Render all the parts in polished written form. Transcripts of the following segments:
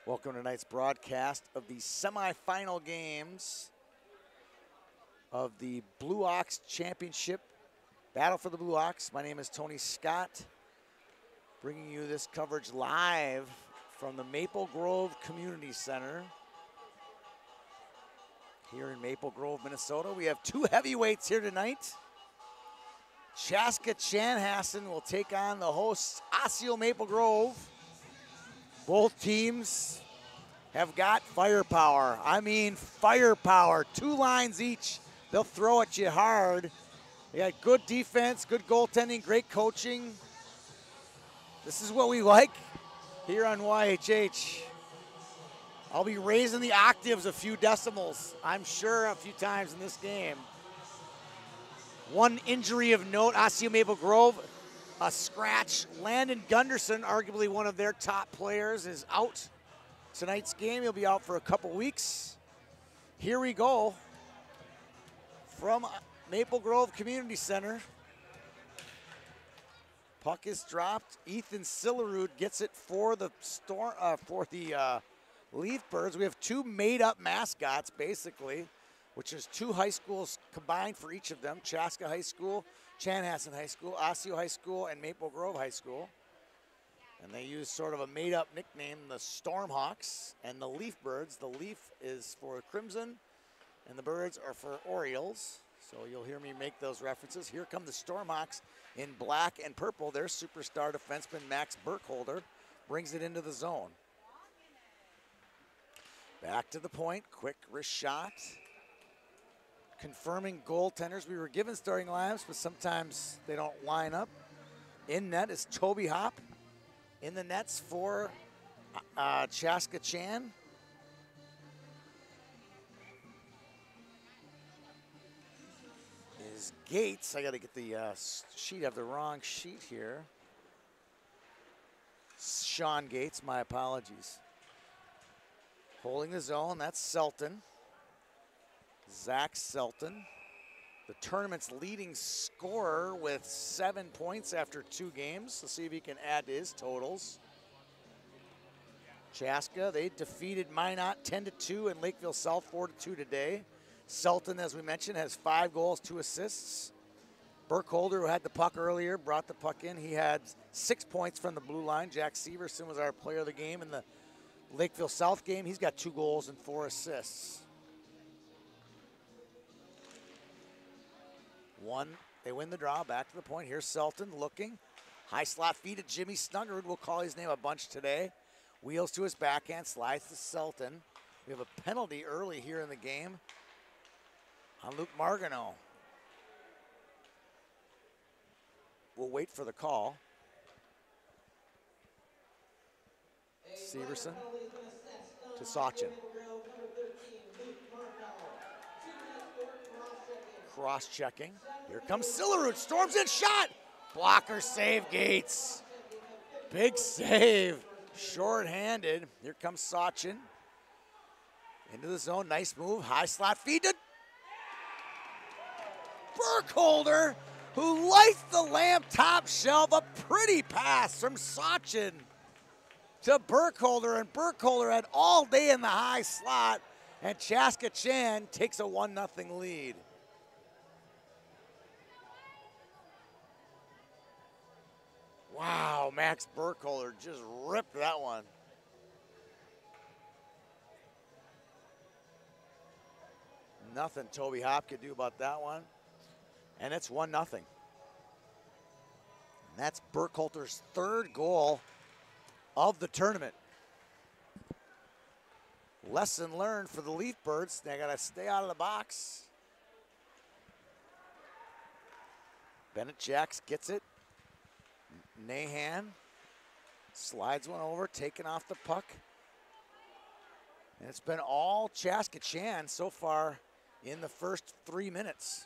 Welcome to tonight's broadcast of the semifinal games of the Blue Ox Championship. Battle for the Blue Ox. My name is Tony Scott, bringing you this coverage live from the Maple Grove Community Center here in Maple Grove, Minnesota. We have two heavyweights here tonight. Chaska-Chanhassen will take on the hosts, Osseo-Maple Grove. Both teams have got firepower. I mean firepower. Two lines each. They'll throw at you hard. They got good defense, good goaltending, great coaching. This is what we like here on YHH. I'll be raising the octaves a few decimals, I'm sure, a few times in this game. One injury of note, Osseo-Maple Grove, a scratch. Landon Gunderson, arguably one of their top players, is out tonight's game. He'll be out for a couple weeks. Here we go from Maple Grove Community Center. Puck is dropped. Ethan Sillerud gets it for the Leaf Birds. We have two made-up mascots, basically, which is two high schools combined for each of them: Chaska High School, Chanhassen High School, Osseo High School, and Maple Grove High School. And they use sort of a made-up nickname, the Stormhawks and the Leaf Birds. The Leaf is for Crimson, and the Birds are for Orioles. So you'll hear me make those references. Here come the Stormhawks in black and purple. Their superstar defenseman, Max Burkholder, brings it into the zone. Back to the point, quick wrist shot. Confirming goaltenders. We were given starting lineups, but sometimes they don't line up. In net is Toby Hop. In the nets for Chaska-Chan. Is Gates. I got to get the sheet. I have the wrong sheet here. Sean Gates, my apologies. Holding the zone, that's Selton. Zach Selton, the tournament's leading scorer with 7 points after 2 games. Let's see if he can add to his totals. Chaska, they defeated Minot 10-2 and Lakeville South 4-2 today. Selton, as we mentioned, has 5 goals, 2 assists. Burkholder, who had the puck earlier, brought the puck in. He had 6 points from the blue line. Jack Severson was our player of the game in the Lakeville South game. He's got 2 goals and 4 assists. They win the draw, back to the point. Here's Selton looking. High slot feed to Jimmy Snuggerud. We'll call his name a bunch today. Wheels to his backhand, slides to Selton. We have a penalty early here in the game on Luke Margano. We'll wait for the call. Severson to Sachin. Cross-checking. Here comes Sillerud, storms in, shot! Blocker save, Gates. Big save, short-handed. Here comes Sachin. Into the zone, nice move, high slot feed to Burkholder, who lights the lamp top shelf. A pretty pass from Sachin to Burkholder, and Burkholder had all day in the high slot, and Chaska-Chan takes a 1-0 lead. Wow, Max Burkholder just ripped that one. Nothing Toby Hop could do about that one. And it's 1-0. And that's Burkholder's 3rd goal of the tournament. Lesson learned for the Leaf Birds. They gotta stay out of the box. Bennett Jacks gets it. Nahan slides one over, taking off the puck. And it's been all Chaska-Chan so far in the first 3 minutes.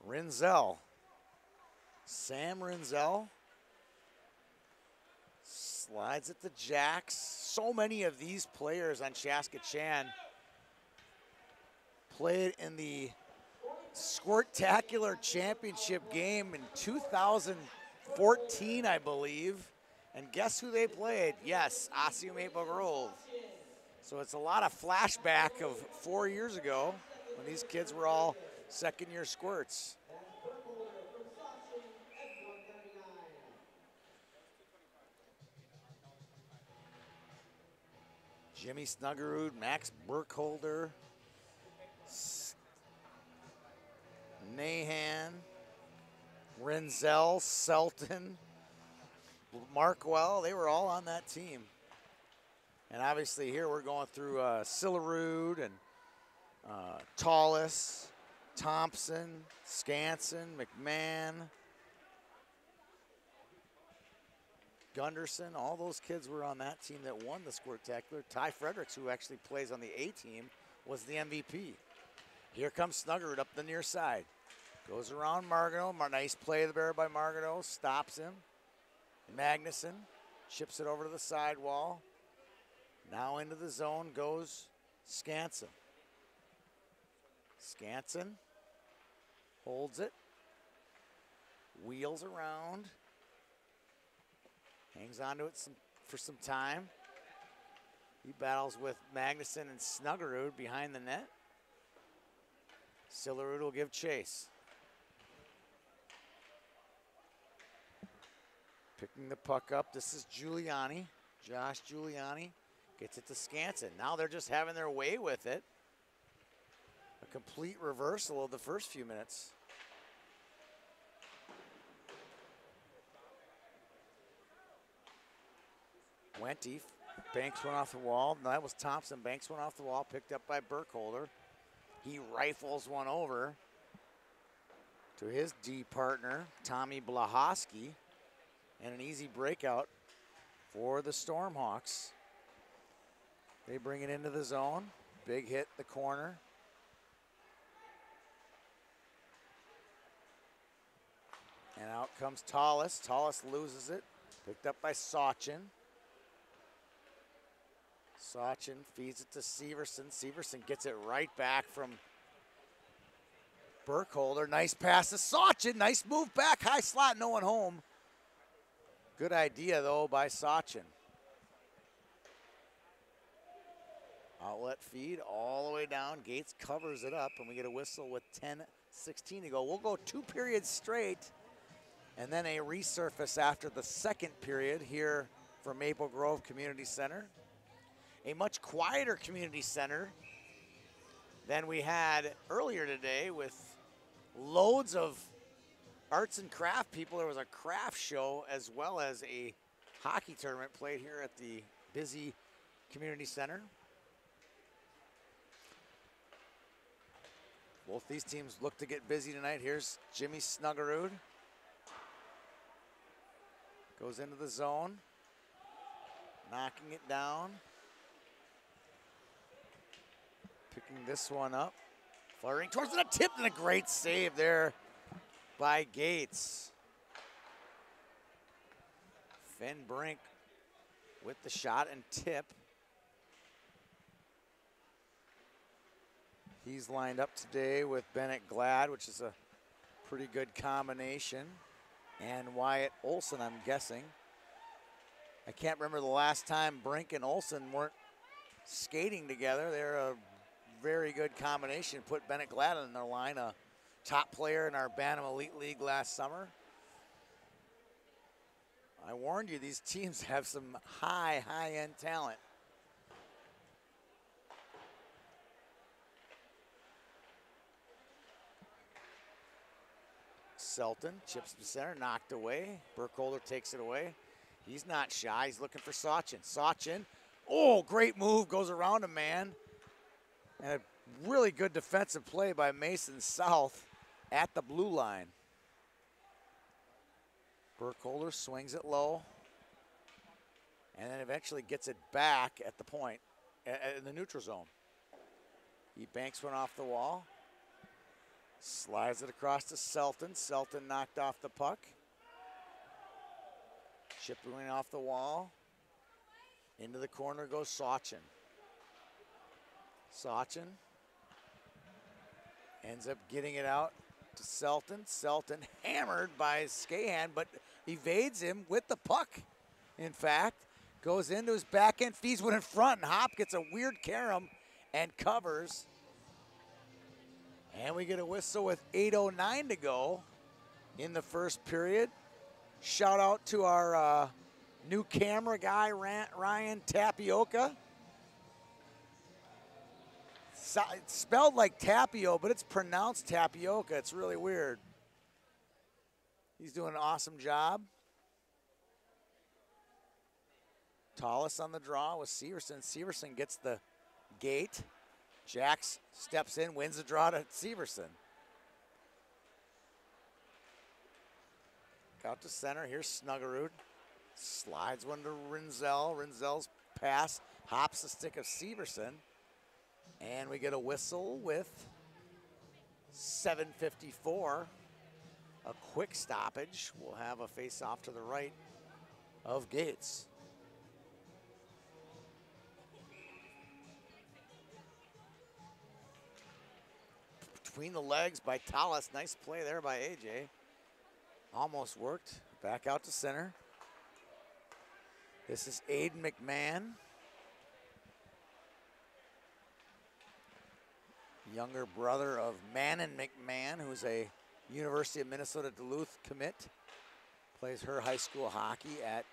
Rinzel. Sam Rinzel slides it to Jacks. So many of these players on Chaska-Chan played in the Squirtacular Championship game in 2014, I believe, And guess who they played? Yes, Osseo-Maple Grove. So it's a lot of flashback of 4 years ago when these kids were all second-year squirts. Jimmy Snuggerud, Max Burkholder, Nahan, Renzel, Selton, Markwell, they were all on that team. And obviously here we're going through Sillerud and Tallis, Thompson, Skansen, McMahon, Gunderson, all those kids were on that team that won the Squirtacular. Ty Fredericks, who actually plays on the A team, was the MVP. Here comes Snuggerud up the near side. Goes around Margano. Nice play there by Margano. Stops him. Magnuson chips it over to the sidewall. Now into the zone goes Skansen. Skansen holds it. Wheels around. Hangs on to it for some time. He battles with Magnuson and Snuggerud behind the net. Sillerud will give chase. Picking the puck up, this is Giuliani. Josh Giuliani gets it to Skansen. Now they're just having their way with it. A complete reversal of the first few minutes. Wente banks one off the wall. No, that was Thompson. Banks one off the wall, picked up by Burkholder. He rifles one over to his D partner, Tommy Blahoski, and an easy breakout for the Stormhawks. They bring it into the zone. Big hit the corner. And out comes Tallis. Tallis loses it. Picked up by Sachin. Sachin feeds it to Severson. Severson gets it right back from Burkholder. Nice pass to Sachin. Nice move back. High slot, no one home. Good idea, though, by Sachin. Outlet feed all the way down. Gates covers it up, and we get a whistle with 10:16 to go. We'll go 2 periods straight, and then a resurface after the second period here from Maple Grove Community Center. A much quieter community center than we had earlier today with loads of arts and craft people. There was a craft show as well as a hockey tournament played here at the busy community center. Both these teams look to get busy tonight. Here's Jimmy Snuggerud. Goes into the zone, knocking it down. Picking this one up, firing towards the tip, and a great save there by Gates. Finn Brink with the shot and tip. He's lined up today with Bennett Glad, which is a pretty good combination, and Wyatt Olson, I'm guessing. I can't remember the last time Brink and Olson weren't skating together. They're a very good combination. Put Bennett Glad in their line, a top player in our Bantam Elite League last summer. I warned you, these teams have some high-end talent. Selton chips to center, knocked away. Burkholder takes it away. He's not shy, he's looking for Sachin. Sachin, oh, great move, goes around a man. And a really good defensive play by Mason South at the blue line. Burkholder swings it low and then eventually gets it back at the point, in the neutral zone. He banks one off the wall, slides it across to Selton. Selton knocked off the puck. Chipping off the wall. Into the corner goes Sachin. Sachin ends up getting it out to Selton. Selton hammered by Skahan, but evades him with the puck. in fact. Goes into his backhand, feeds one in front, and Hop gets a weird carom and covers. And we get a whistle with 8:09 to go in the first period. Shout out to our new camera guy, Ryan Tapioca. It's spelled like Tapio, but it's pronounced Tapioca. It's really weird. He's doing an awesome job. Tallis on the draw with Severson. Severson gets the gate. Jax steps in, wins the draw to Severson. Out to center, here's Snuggerud. Slides one to Rinzel. Rinzel's pass hops the stick of Severson. And we get a whistle with 7:54. A quick stoppage. We'll have a face-off to the right of Gates. Between the legs by Tallis. Nice play there by AJ. Almost worked. Back out to center. This is Aiden McMahon. Younger brother of Manon McMahon, who's a University of Minnesota Duluth commit. Plays her high school hockey at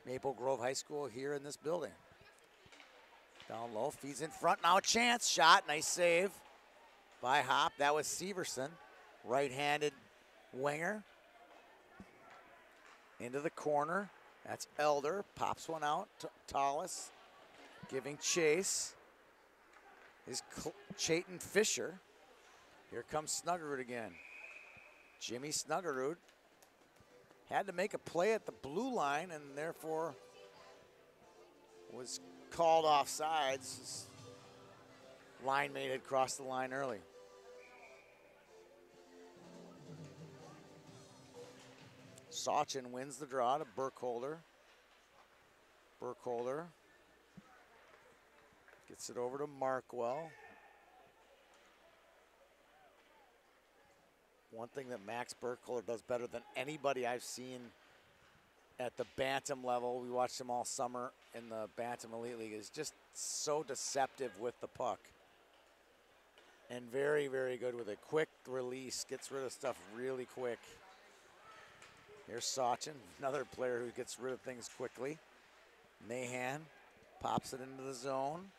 Maple Grove High School here in this building. Down low, feeds in front, now a chance, shot, nice save by Hop. That was Severson, right-handed winger. Into the corner, that's Elder, pops one out to Tallis, giving chase. Is Chayton Fisher. Here comes Snuggerud again. Jimmy Snuggerud had to make a play at the blue line and therefore was called offsides. His line mate had crossed the line early. Sachin wins the draw to Burkholder. Burkholder gets it over to Markwell. One thing that Max Burkholder does better than anybody I've seen at the bantam level, we watched him all summer in the Bantam Elite League, is just so deceptive with the puck. And very, very good with a quick release, gets rid of stuff really quick. Here's Sachin, another player who gets rid of things quickly. Mahan pops it into the zone.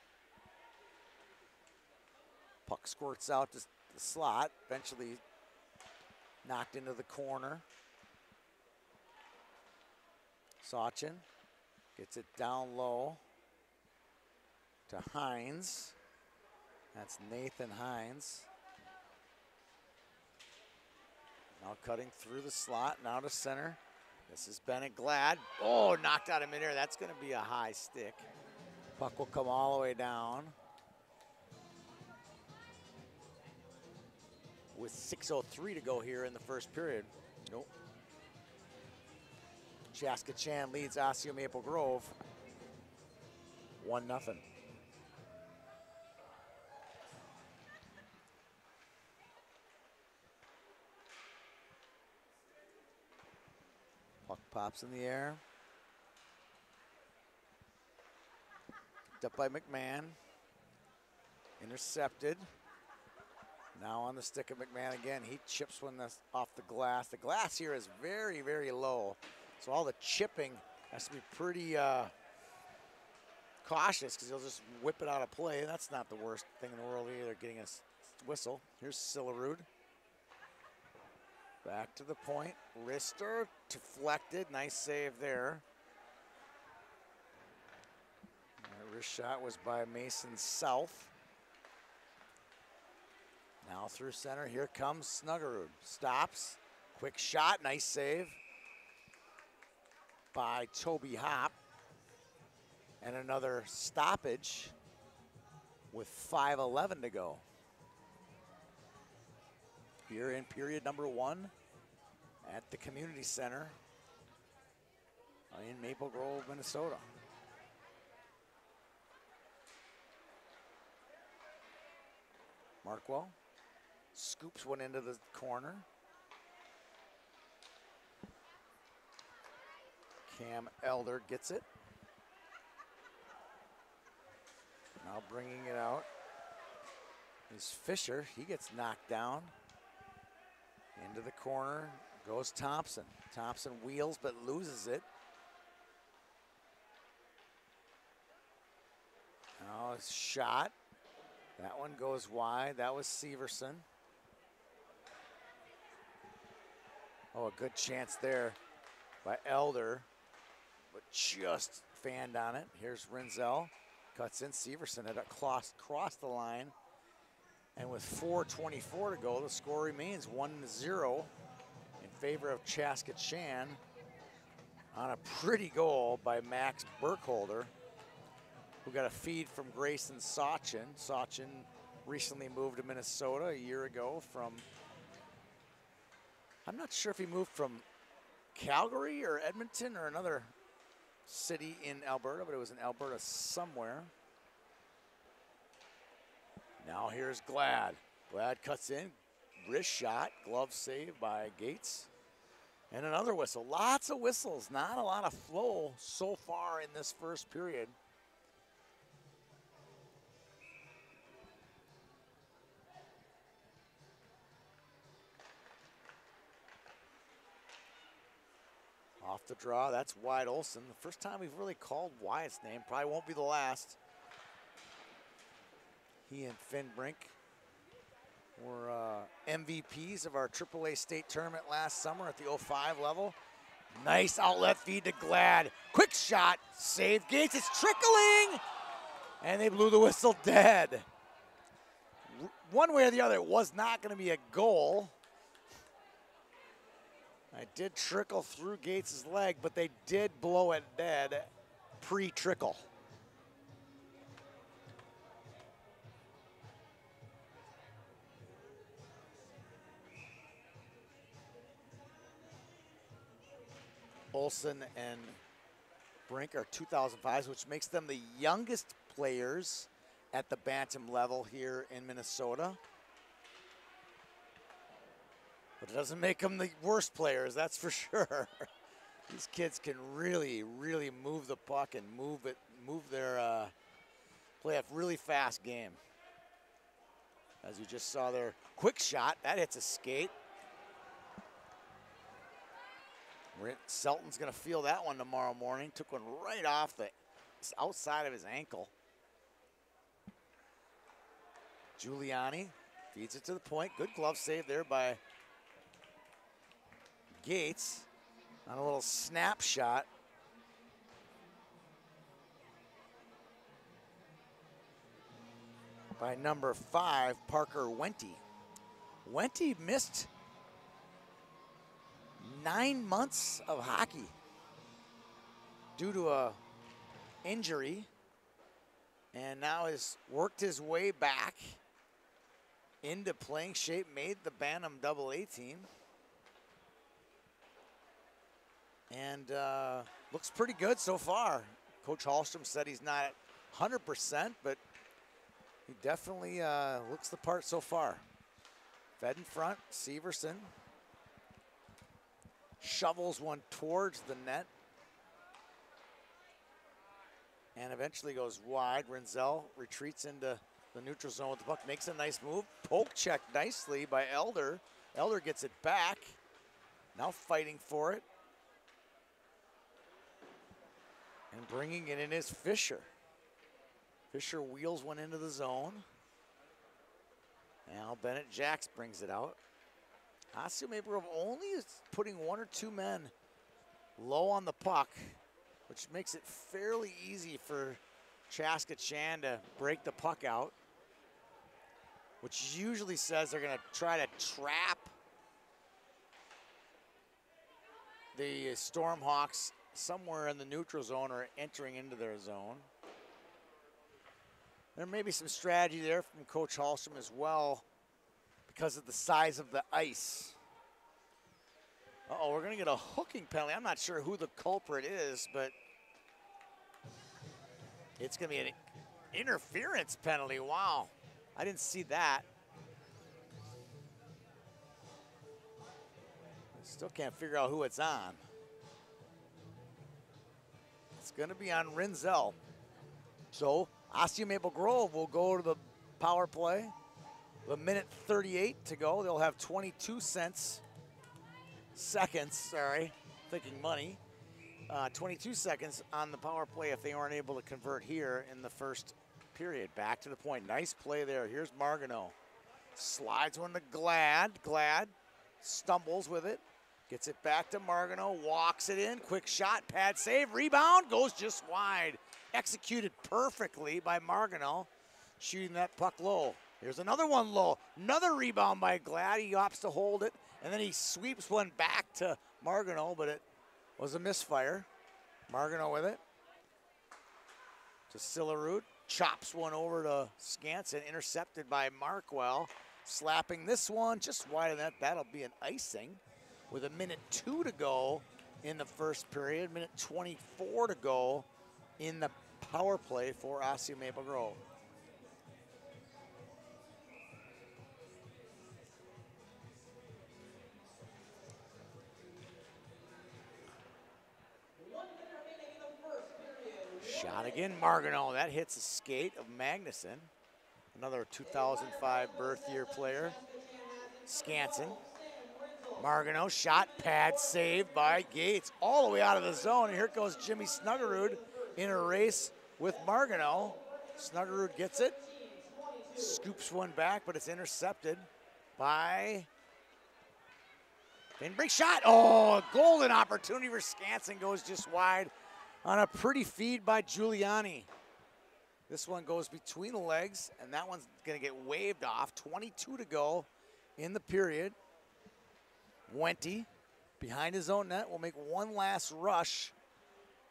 Puck squirts out to the slot, eventually knocked into the corner. Sachin gets it down low to Hines. That's Nathan Hines. Now cutting through the slot, now to center. This is Bennett Glad. Oh, knocked out of midair. That's going to be a high stick. Puck will come all the way down. With 6:03 to go here in the first period. Nope. Chaska-Chan leads Osseo-Maple Grove 1-0. Puck pops in the air. Picked up by McMahon. Intercepted. Now on the stick of McMahon again. He chips one off the glass. The glass here is very, very low. So all the chipping has to be pretty cautious because he'll just whip it out of play. And that's not the worst thing in the world either, getting a whistle. Here's Sillerud. Back to the point. Wrister deflected. Nice save there. That wrist shot was by Mason South. Now through center. Here comes Snuggerud. Stops. Quick shot. Nice save by Toby Hop. And another stoppage with 5:11 to go. Here in period number 1 at the community center in Maple Grove, Minnesota. Markwell scoops one into the corner. Cam Elder gets it. Now bringing it out is Fisher. He gets knocked down. Into the corner goes Thompson. Thompson wheels but loses it. Now it's shot. That one goes wide. That was Severson. Oh, a good chance there by Elder, but just fanned on it. Here's Renzel. Cuts in. Severson had crossed the line. And with 4:24 to go, the score remains 1-0 in favor of Chaska-Chan on a pretty goal by Max Burkholder, who got a feed from Grayson Sachin. Sachin recently moved to Minnesota a year ago from, I'm not sure if he moved from Calgary or Edmonton or another city in Alberta, but it was in Alberta somewhere. Now here's Glad. Glad cuts in, wrist shot, glove save by Gates. And another whistle. Lots of whistles, not a lot of flow so far in this first period. Off the draw, that's Wyatt Olson. The first time we've really called Wyatt's name, probably won't be the last. He and Finn Brink were MVPs of our AAA state tournament last summer at the 05 level. Nice outlet feed to Glad. Quick shot, save Gates, it's trickling! And they blew the whistle dead. One way or the other, it was not gonna be a goal. It did trickle through Gates' leg, but they did blow it dead pre-trickle. Olson and Brink are 2005s, which makes them the youngest players at the bantam level here in Minnesota. But it doesn't make them the worst players, that's for sure. These kids can really, really move the puck and play a really fast game. As you just saw there, quick shot, that hits a skate. Selton's gonna feel that one tomorrow morning. Took one right off the outside of his ankle. Giuliani feeds it to the point. Good glove save there by Gates on a little snapshot. By number 5, Parker Wente. Wente missed 9 months of hockey due to a injury, and now has worked his way back into playing shape, made the Bantam AA team, and looks pretty good so far. Coach Hallstrom said he's not at 100%, but he definitely looks the part so far. Fed in front, Severson shovels one towards the net and eventually goes wide. Renzel retreats into the neutral zone with the puck, makes a nice move. Poke check nicely by Elder. Elder gets it back, now fighting for it. And bringing it in is Fisher. Fisher wheels one into the zone. Now Bennett Jacks brings it out. Osseo-Maple only is putting 1 or 2 men low on the puck, which makes it fairly easy for Chaska-Chan to break the puck out, which usually says they're gonna try to trap the Stormhawks somewhere in the neutral zone or entering into their zone. There may be some strategy there from Coach Hallstrom as well because of the size of the ice. Uh-oh, we're gonna get a hooking penalty. I'm not sure who the culprit is, but it's gonna be an interference penalty. Wow, I didn't see that. Still can't figure out who it's on. going to be on Rinzel. So Osseo-Maple Grove will go to the power play. A minute 38 to go. They'll have 22 seconds, thinking money. 22 seconds on the power play if they aren't able to convert here in the first period. Back to the point. Nice play there. Here's Margano. Slides one to Glad. Glad stumbles with it. Gets it back to Margano. Walks it in. Quick shot. Pad save. Rebound. Goes just wide. Executed perfectly by Margano. Shooting that puck low. Here's another one low. Another rebound by Glad. He opts to hold it. And then he sweeps one back to Margano, but it was a misfire. Margano with it. To Sillerud. Chops one over to Skansen. Intercepted by Markwell. Slapping this one just wide of that. That'll be an icing with a minute 2 to go in the first period. Minute 24 to go in the power play for Osseo-Maple Grove. Shot again, Margano. That hits the skate of Magnuson. Another 2005 birth year player. Skansen. Margano, shot, pad, saved by Gates. All the way out of the zone. And here goes Jimmy Snuggerud in a race with Margano. Snuggerud gets it. Scoops one back, but it's intercepted by Finbury. Shot. Oh, a golden opportunity for Skansen. Goes just wide on a pretty feed by Giuliani. This one goes between the legs, and that one's going to get waved off. 22 to go in the period. Wente, behind his own net, will make one last rush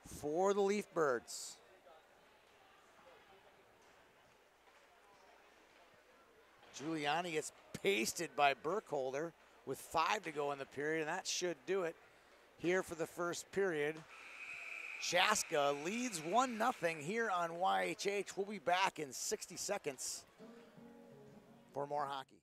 for the Leaf Birds. Giuliani gets pasted by Burkholder with 5 to go in the period, and that should do it here for the first period. Chaska leads 1-0 here on YHH. We'll be back in 60 seconds for more hockey.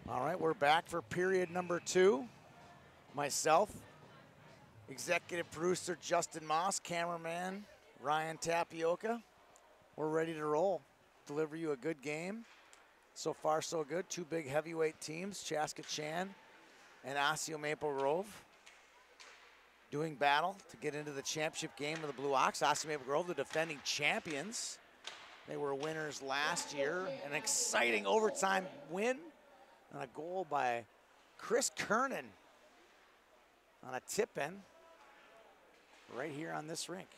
All right, we're back for period number 2. Myself, executive producer Justin Moss, cameraman Ryan Tapioca. We're ready to roll, deliver you a good game. So far, so good. 2 big heavyweight teams, Chaska-Chan and Osseo-Maple Grove, doing battle to get into the championship game of the Blue Ox. Osseo-Maple Grove, the defending champions. They were winners last year. An exciting overtime win and a goal by Chris Kernan on a tip-in. right here on this rink.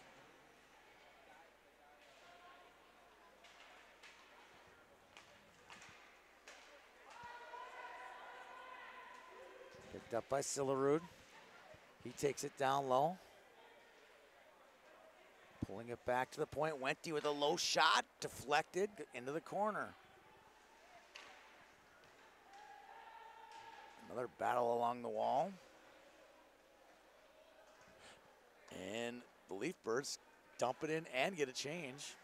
Picked up by Sillerud. He takes it down low. Pulling it back to the point. Wente with a low shot, deflected into the corner. Another battle along the wall. And the Leaf Birds dump it in and get a change.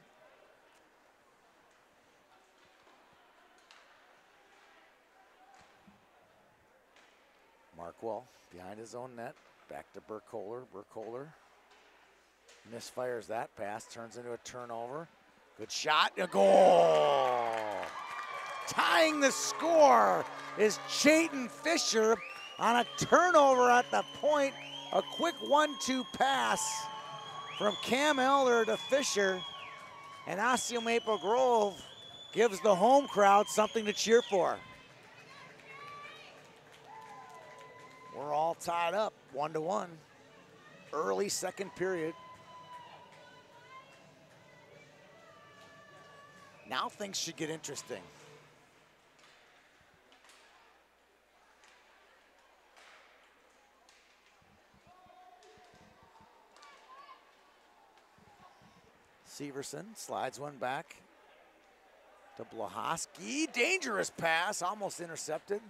Markwell behind his own net. Back to Burkholder. Burkholder misfires that pass, turns into a turnover. Good shot, a goal! Tying the score is Chayton Fisher on a turnover at the point. A quick 1-2 pass from Cam Elder to Fisher. And Osseo-Maple Grove gives the home crowd something to cheer for. We're all tied up, 1-1. Early second period. Now things should get interesting. Severson slides one back to Blahoski. Dangerous pass, almost intercepted.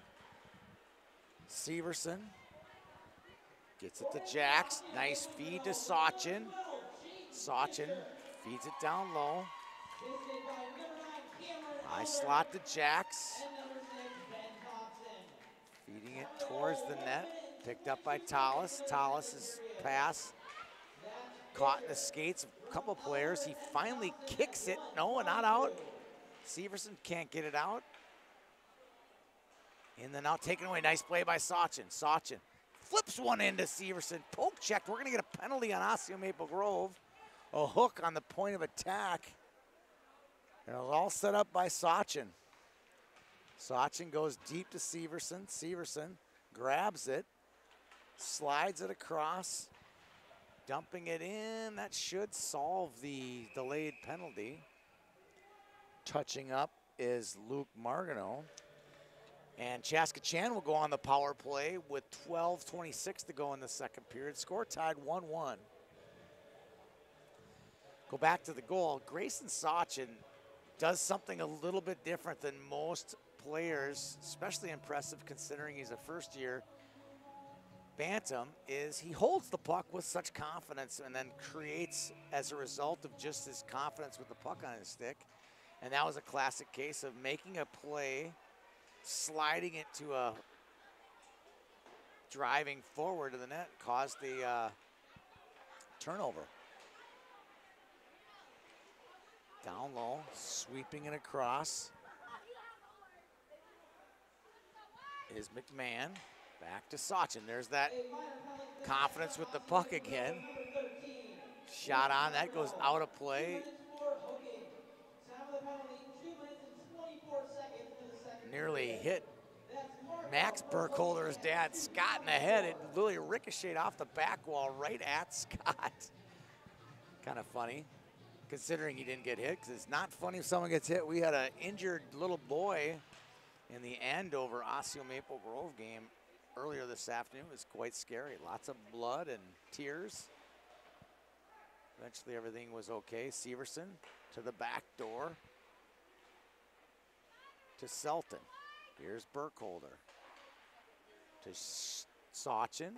Severson gets it to Jax. Nice feed to Sachin. Sachin feeds it down low. High slot to Jax. Feeding it towards the net. Picked up by Tallis. Tallis' pass caught in the skates of a couple players. He finally kicks it. No, not out. Severson can't get it out. And then now taken away. Nice play by Sachin. Sachin flips one into Severson. Poke checked. We're going to get a penalty on Osseo-Maple Grove. A hook on the point of attack. And it was all set up by Sachin. Sachin goes deep to Severson. Severson grabs it. Slides it across. Dumping it in. That should solve the delayed penalty. Touching up is Luke Margano. And Chaska-Chan will go on the power play with 12:26 to go in the second period. Score tied 1-1. Go back to the goal. Grayson Sachin does something a little bit different than most players, especially impressive considering he's a first-year Bantam, is he holds the puck with such confidence and then creates, as a result of just his confidence with the puck on his stick. And that was a classic case of making a play, sliding it to a driving forward to the net, caused the turnover. Down low, sweeping it across is McMahon. Back to Sachin. There's that confidence with the puck again. Shot on, that goes out of play. Nearly hit Max Burkholder's dad, Scott, in the head. It literally ricocheted off the back wall right at Scott. Kind of funny, considering he didn't get hit, because it's not funny if someone gets hit. We had an injured little boy in the Andover Osseo-Maple Grove game earlier this afternoon. It was quite scary. Lots of blood and tears. Eventually everything was okay. Severson to the back door to Selton. Here's Burkholder to Sachin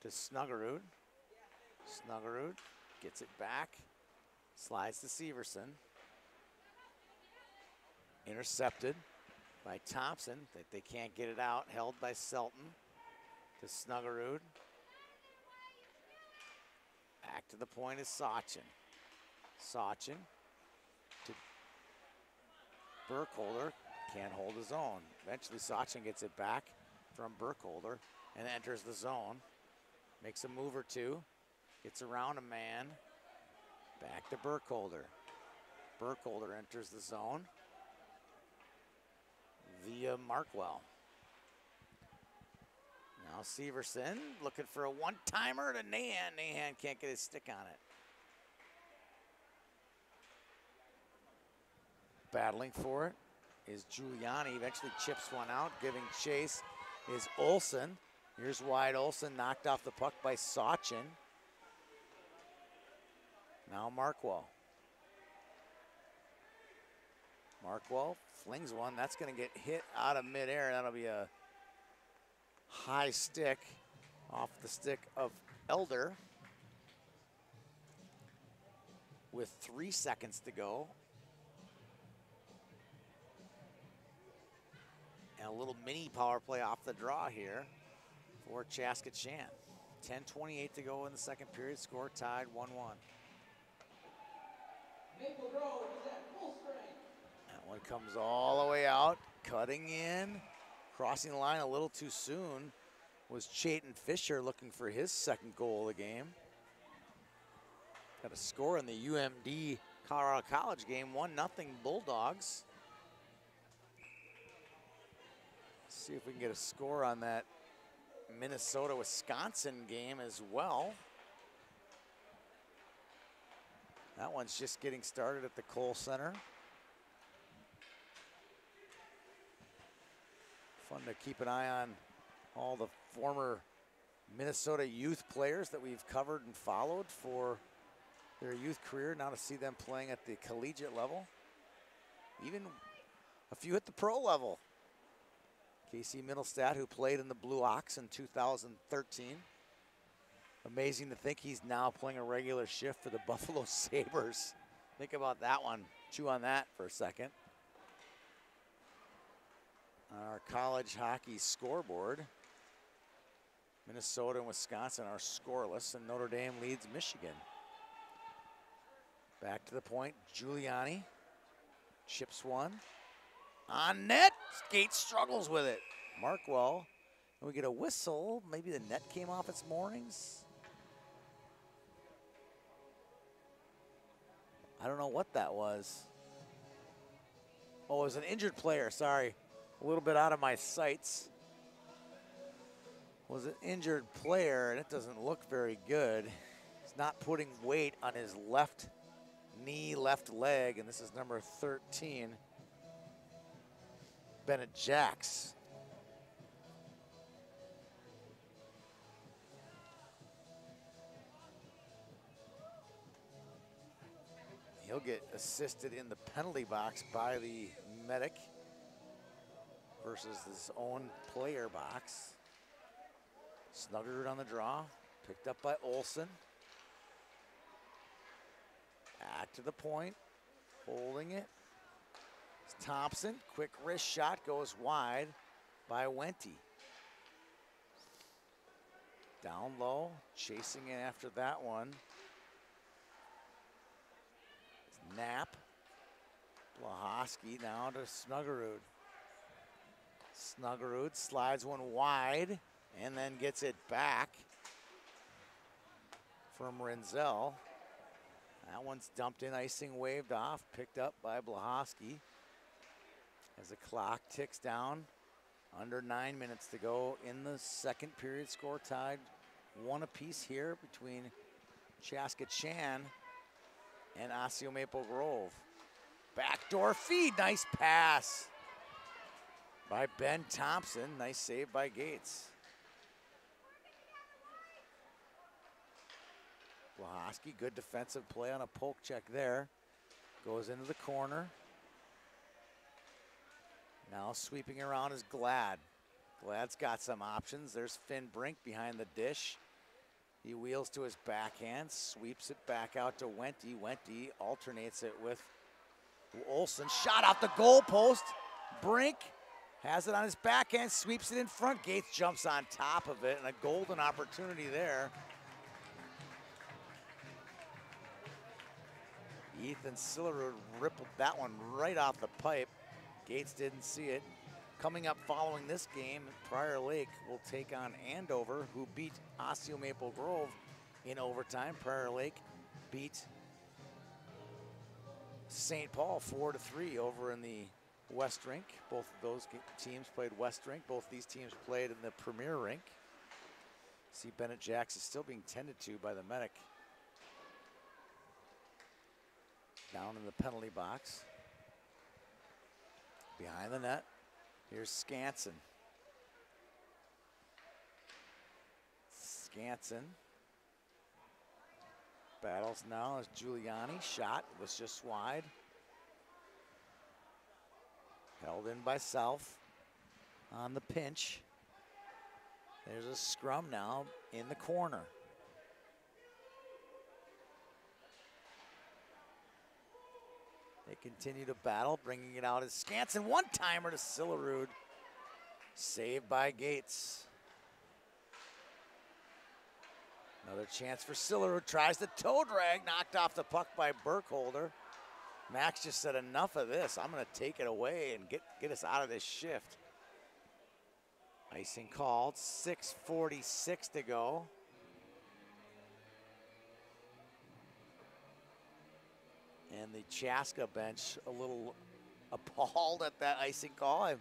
to Snuggerud. Snuggerud gets it back, slides to Severson. Intercepted by Thompson. They can't get it out. Held by Selton to Snuggerud. Back to the point is Sachin. Sachin to Burkholder. Can't hold his own. Eventually Sachin gets it back from Burkholder and enters the zone. Makes a move or two. Gets around a man. Back to Burkholder. Burkholder enters the zone via Markwell. Now Severson looking for a one-timer to Nahan. Nahan can't get his stick on it. Battling for it is Giuliani. Eventually chips one out. Giving chase is Olsen. Here's wide Olsen, knocked off the puck by Sachin. Now Markwell. Markwell flings one. That's going to get hit out of midair. That'll be a high stick off the stick of Elder. With 3 seconds to go. And a little mini power play off the draw here for Chaska-Chan. 10:28 to go in the second period. Score tied 1-1. Maple Grove is at full strength. That one comes all the way out, cutting in, crossing the line a little too soon was Chayton Fisher, looking for his second goal of the game. Got a score in the UMD Colorado College game, 1-0 Bulldogs. See if we can get a score on that Minnesota-Wisconsin game as well. That one's just getting started at the Kohl Center. Fun to keep an eye on all the former Minnesota youth players that we've covered and followed for their youth career. Now to see them playing at the collegiate level. Even a few at the pro level. Casey Middlestat, who played in the Blue Ox in 2013. Amazing to think he's now playing a regular shift for the Buffalo Sabres. Think about that one. Chew on that for a second. Our college hockey scoreboard. Minnesota and Wisconsin are scoreless, and Notre Dame leads Michigan. Back to the point, Giuliani chips one. On net, Skate struggles with it. Markwell, and we get a whistle. Maybe the net came off its moorings. I don't know what that was. Oh, it was an injured player, sorry. A little bit out of my sights. Was an injured player, and it doesn't look very good. He's not putting weight on his left knee, left leg, and this is number 13. Bennett Jacks. He'll get assisted in the penalty box by the medic versus his own player box. Snuggered on the draw, picked up by Olsen. Back to the point, holding it. Thompson, quick wrist shot, goes wide by Wente. Down low, chasing it after that one. Knapp. Blahoski now to Snuggerud. Snuggerud slides one wide and then gets it back from Renzel. That one's dumped in, icing waved off, picked up by Blahoski. As the clock ticks down, under 9 minutes to go in the second period, score tied 1 apiece here between Chaska-Chan and Osseo-Maple Grove. Backdoor feed, nice pass by Ben Thompson, nice save by Gates. Blahoski, good defensive play on a poke check there. Goes into the corner. Now sweeping around is Glad. Glad's got some options. There's Finn Brink behind the dish. He wheels to his backhand, sweeps it back out to Wente. Wente alternates it with Olsen. Shot off the goal post. Brink has it on his backhand, sweeps it in front. Gates jumps on top of it, and a golden opportunity there. Ethan Sillerud rippled that one right off the pipe. Gates didn't see it. Coming up following this game, Prior Lake will take on Andover, who beat Osseo-Maple Grove in overtime. Prior Lake beat St. Paul 4-3 over in the West Rink. Both of those teams played West Rink. Both these teams played in the Premier Rink. See Bennett Jacks is still being tended to by the medic. Down in the penalty box. Behind the net, here's Skansen. Skansen battles now as Giuliani. Shot was just wide. Held in by South on the pinch. There's a scrum now in the corner. They continue to battle, bringing it out as Skansen. One-timer to Sillerud. Saved by Gates. Another chance for Sillerud. Tries the toe drag, knocked off the puck by Burkholder. Max just said, enough of this. I'm going to take it away and get us out of this shift. Icing called, 6:46 to go. And the Chaska bench a little appalled at that icing call. I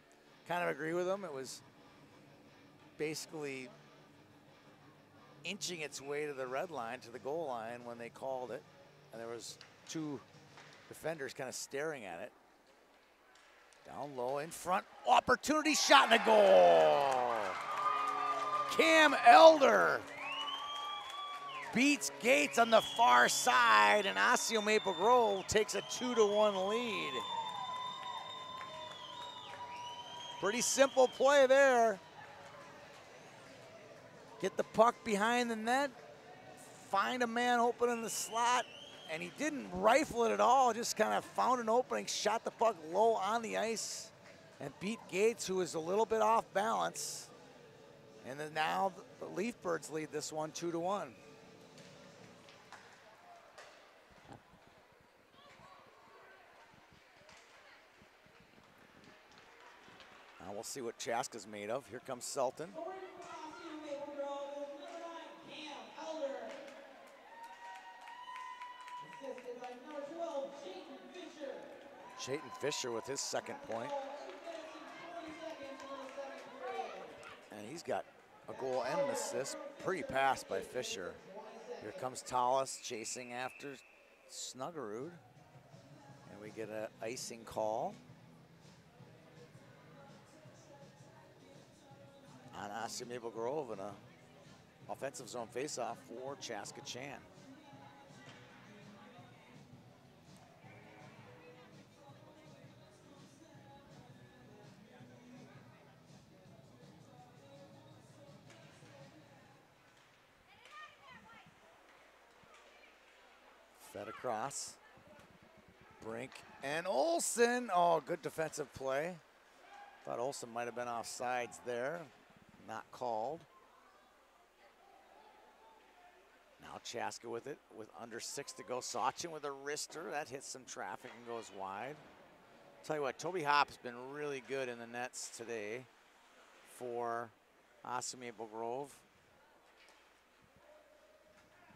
kind of agree with them. It was basically inching its way to the red line, to the goal line when they called it. And there was two defenders kind of staring at it. Down low, in front, opportunity, shot and a goal. Cam Elder beats Gates on the far side, and Osseo-Maple Grove takes a 2-1 lead. Pretty simple play there. Get the puck behind the net, find a man open in the slot, and he didn't rifle it at all, just kind of found an opening, shot the puck low on the ice, and beat Gates, who was a little bit off balance. And then now the Leaf Birds lead this one 2-1. Now we'll see what Chaska's made of. Here comes Selton. Chayton Fisher with his second point. And he's got a goal and an assist. Pretty pass by Fisher. Here comes Tallis chasing after Snuggerud. And we get an icing call on Osseo-Maple Grove and a offensive zone faceoff for Chaska-Chan. Fed across. Brink and Olsen. Oh, good defensive play. Thought Olsen might have been offsides there. Not called. Now Chaska with it, with under 6 to go. Sachin with a wrister. That hits some traffic and goes wide. Tell you what, Toby Hop's been really good in the nets today for Osseo-Maple Grove.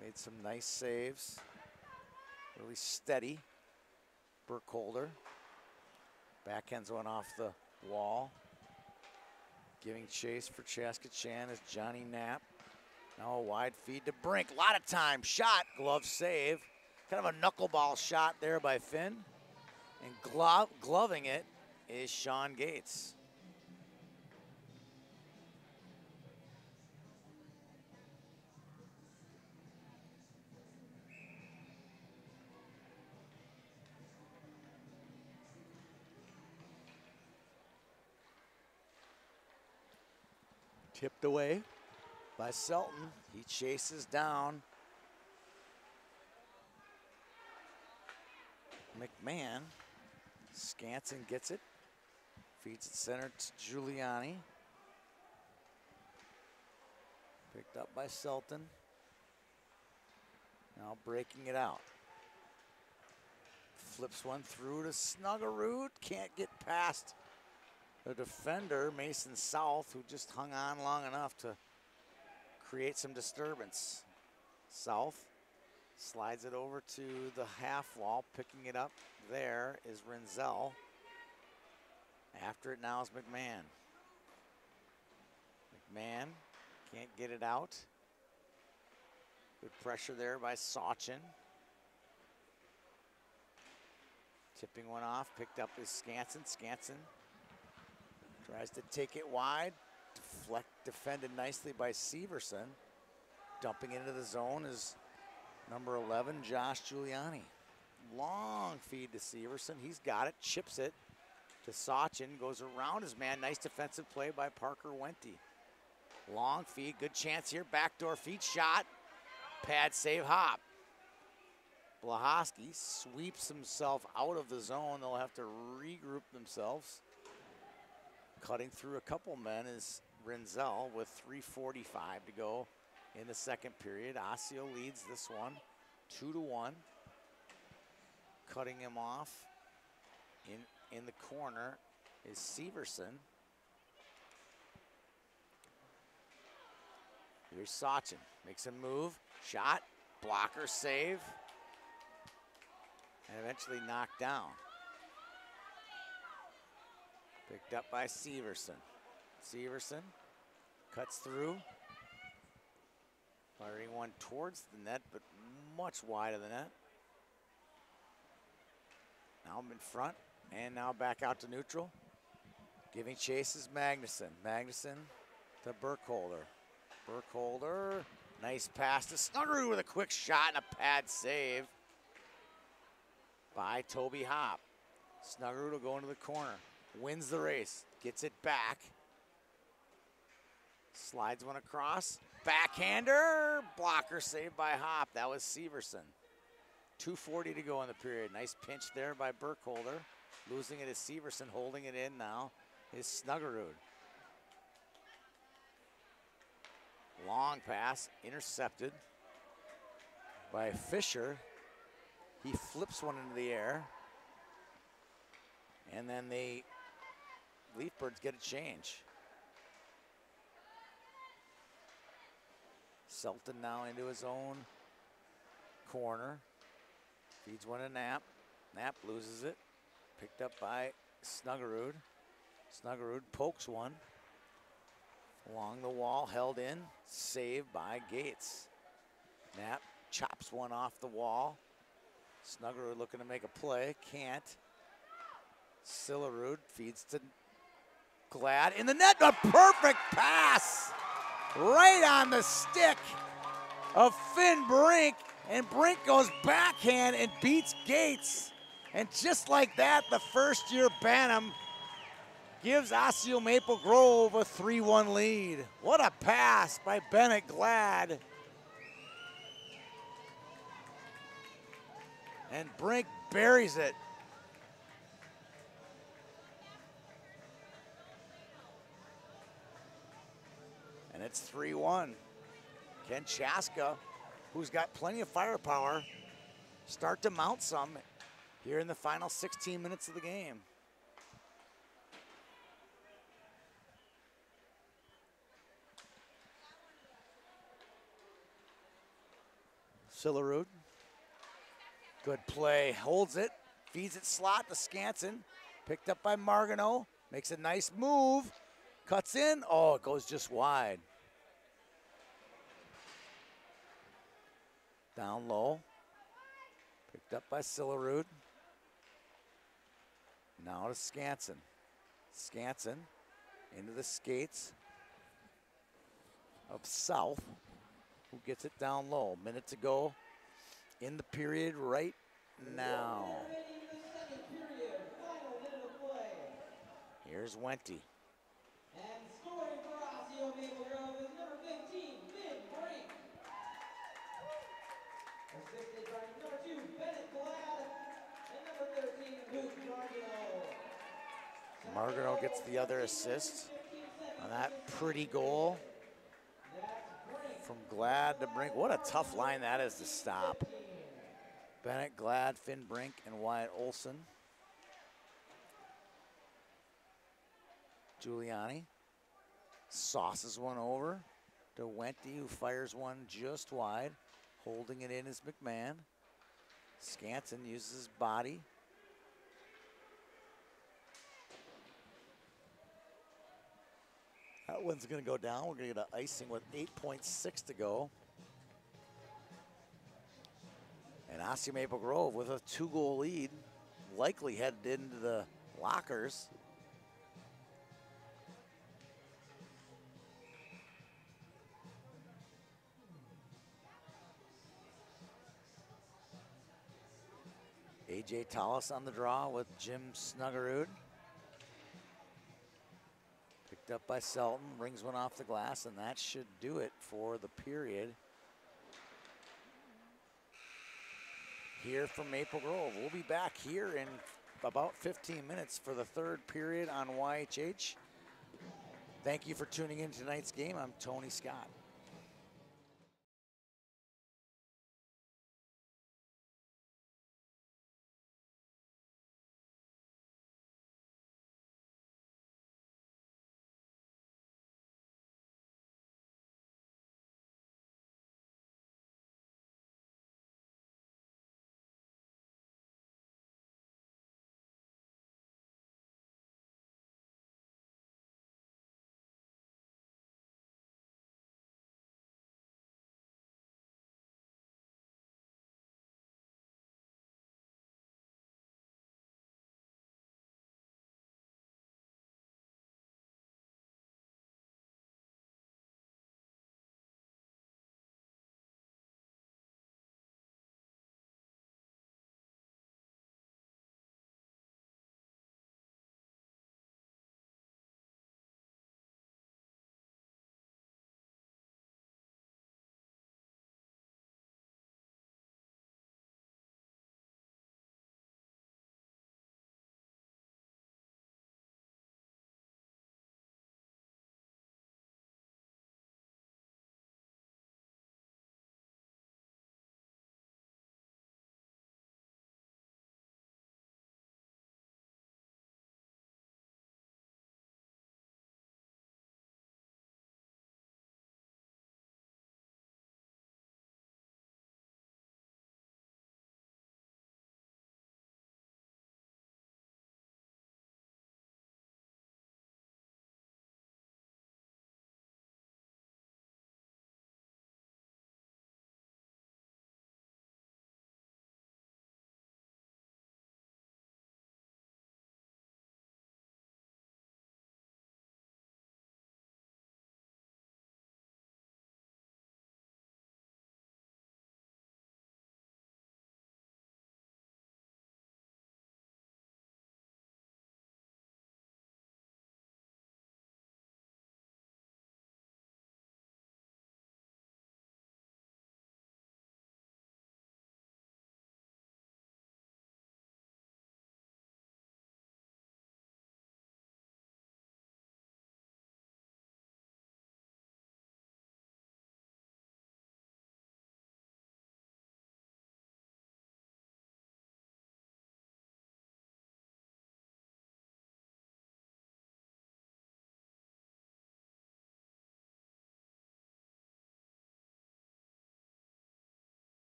Made some nice saves. Really steady. Burkholder. Backhands one off the wall. Giving chase for Chaska-Chan is Johnny Knapp. Now a wide feed to Brink. A lot of time. Shot. Glove save. Kind of a knuckleball shot there by Finn. And gloving it is Sean Gates. Tipped away by Selton. He chases down McMahon. Skansen gets it. Feeds it center to Giuliani. Picked up by Selton. Now breaking it out. Flips one through to Snuggerud. Can't get past the defender, Mason South, who just hung on long enough to create some disturbance. South slides it over to the half wall. Picking it up there is Renzel. After it now is McMahon. McMahon can't get it out. Good pressure there by Sachin. Tipping one off, picked up is Skansen. Skansen tries to take it wide. Defended nicely by Severson. Dumping into the zone is number 11, Josh Giuliani. Long feed to Severson. He's got it, chips it to Sachin, goes around his man. Nice defensive play by Parker Wente. Long feed, good chance here. Backdoor feed shot. Pad save, hop. Blahoski sweeps himself out of the zone. They'll have to regroup themselves. Cutting through a couple men is Rinzel with 3:45 to go in the second period. Osseo leads this one 2-1. Cutting him off in the corner is Severson. Here's Sachin, makes a move, shot, blocker save, and eventually knocked down. Picked up by Severson. Severson cuts through, firing one towards the net, but much wide of the net. Now I'm in front, and now back out to neutral. Giving chase is Magnuson. Magnuson to Burkholder. Burkholder, nice pass to Snuggerud with a quick shot and a pad save by Toby Hop. Snuggerud will go into the corner, wins the race, gets it back. Slides one across, backhander, blocker saved by Hop. That was Severson. 2:40 to go in the period. Nice pinch there by Burkholder. Losing it is Severson, holding it in now is Snuggerud. Long pass, intercepted by Fisher. He flips one into the air. And then the Leafbirds get a change. Selton now into his own corner. Feeds one to Knapp. Knapp loses it. Picked up by Snuggerud. Snuggerud pokes one. Along the wall, held in, saved by Gates. Knapp chops one off the wall. Snuggerud looking to make a play, can't. Sillerud feeds to Glad in the net, a perfect pass right on the stick of Finn Brink, and Brink goes backhand and beats Gates. And just like that, the first-year Bantam gives Osseo-Maple Grove a 3-1 lead. What a pass by Bennett Glad. And Brink buries it. And it's 3-1. Can Chaska, who's got plenty of firepower, start to mount some here in the final 16 minutes of the game? Sillerud, good play, holds it, feeds it slot to Skansen, picked up by Margano, makes a nice move, cuts in, oh, it goes just wide. Down low, picked up by Sillerud. Now to Skansen. Skansen into the skates of South, who gets it down low. Minute to go in the period right now. Here's Wente. And scoring for Osseo-Maple Grove is number 15, Finn Brink. Assisted by number 2, Bennett Glad, and number 13, Luke Margano. Margano gets the other assist on that pretty goal from Glad to Brink. What a tough line that is to stop. Bennett, Glad, Finn Brink, and Wyatt Olson. Giuliani sauces one over to Wente, who fires one just wide. Holding it in is McMahon. Skansen uses his body. That one's gonna go down. We're gonna get an icing with 8.6 to go. Osseo-Maple Grove with a 2-goal lead, likely headed into the lockers. AJ Tallis on the draw with Jim Snuggerud. Picked up by Selton, rings one off the glass, and that should do it for the period here from Maple Grove. We'll be back here in about 15 minutes for the third period on YHH. Thank you for tuning in to tonight's game. I'm Tony Scott.